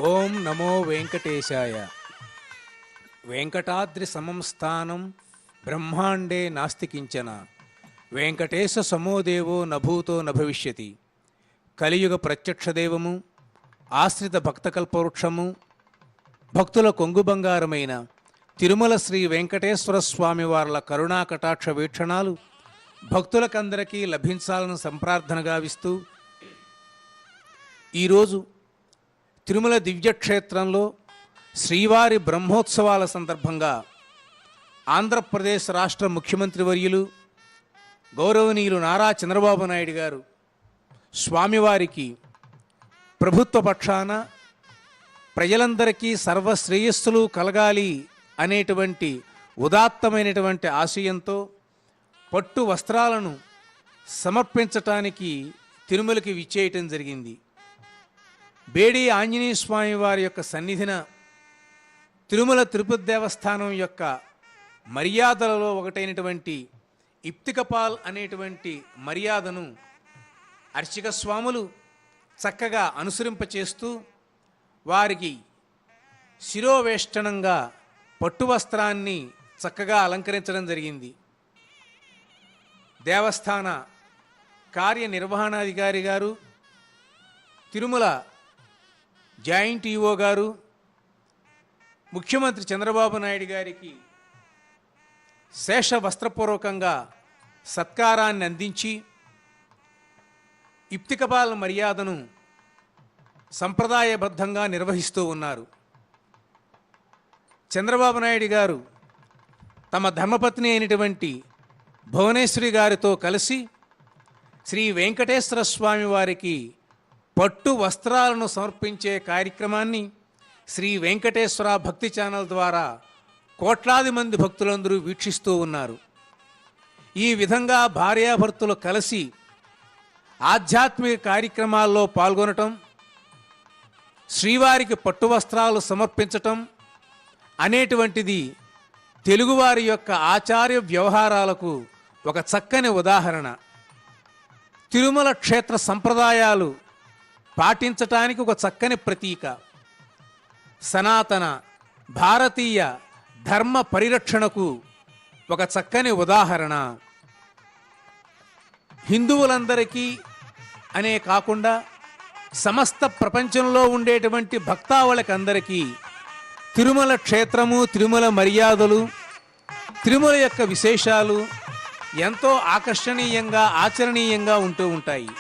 ఓం నమో వెంకటేశాయ. వెంకటాద్రి సమం స్థానం బ్రహ్మాండే నాస్తి కించన. వెంకటేశ సమోదేవో నభూతో నభవిష్యతి. కలియుగ ప్రత్యక్ష దైవము, ఆశ్రిత భక్తకల్పవృక్షము, భక్తుల కొంగు బంగారమైన తిరుమల శ్రీ వెంకటేశ్వర స్వామి వార్ల కరుణా కటాక్ష వీక్షణాలు భక్తులకందరికీ లభించాలని సంప్రార్థన గావిస్తూ, ఈరోజు తిరుమల దివ్యక్షేత్రంలో శ్రీవారి బ్రహ్మోత్సవాల సందర్భంగా ఆంధ్రప్రదేశ్ రాష్ట్ర ముఖ్యమంత్రి వర్యులు గౌరవనీయులు నారా చంద్రబాబు నాయుడు గారు స్వామివారికి ప్రభుత్వ పక్షాన ప్రజలందరికీ సర్వశ్రేయస్సులు కలగాలి అనేటువంటి ఉదాత్తమైనటువంటి ఆశయంతో పట్టు వస్త్రాలను సమర్పించటానికి తిరుమలకి విచ్చేయటం జరిగింది. బేడి ఆంజనేయ స్వామి వారి యొక్క సన్నిధిన తిరుమల తిరుపతి దేవస్థానం యొక్క మర్యాదలలో ఒకటైనటువంటి ఇప్తికపాల్ అనేటువంటి మర్యాదను అర్చక స్వాములు చక్కగా అనుసరింపచేస్తూ వారికి శిరోవేష్టనంగా పట్టు వస్త్రాన్ని చక్కగా అలంకరించడం జరిగింది. దేవస్థాన కార్యనిర్వహణాధికారి గారు, తిరుమల జాయింట్ ఈఓ గారు, ముఖ్యమంత్రి చంద్రబాబు నాయుడు గారికి శేష వస్త్రపూర్వకంగా సత్కారాన్ని అందించి ఇప్తికపాల్ మర్యాదను సంప్రదాయబద్ధంగా నిర్వహిస్తూ ఉన్నారు. చంద్రబాబు నాయుడు గారు తమ ధర్మపత్ని అయినటువంటి భువనేశ్వరి గారితో కలిసి శ్రీ వెంకటేశ్వర స్వామి వారికి పట్టు వస్త్రాలను సమర్పించే కార్యక్రమాన్ని శ్రీ వెంకటేశ్వర భక్తి ఛానల్ ద్వారా కోట్లాది మంది భక్తులందరూ వీక్షిస్తూ ఉన్నారు. ఈ విధంగా భార్యాభర్తలు కలిసి ఆధ్యాత్మిక కార్యక్రమాల్లో పాల్గొనటం, శ్రీవారికి పట్టు వస్త్రాలు సమర్పించటం అనేటువంటిది తెలుగువారి యొక్క ఆచార్య వ్యవహారాలకు ఒక చక్కని ఉదాహరణ. తిరుమల క్షేత్ర సంప్రదాయాలు పాటించటానికి ఒక చక్కని ప్రతీక. సనాతన భారతీయ ధర్మ పరిరక్షణకు ఒక చక్కని ఉదాహరణ. హిందువులందరికీ అనే కాకుండా సమస్త ప్రపంచంలో ఉండేటువంటి భక్తావళికందరికీ తిరుమల క్షేత్రము, తిరుమల మర్యాదలు, తిరుమల యొక్క విశేషాలు ఎంతో ఆకర్షణీయంగా, ఆచరణీయంగా ఉంటూ ఉంటాయి.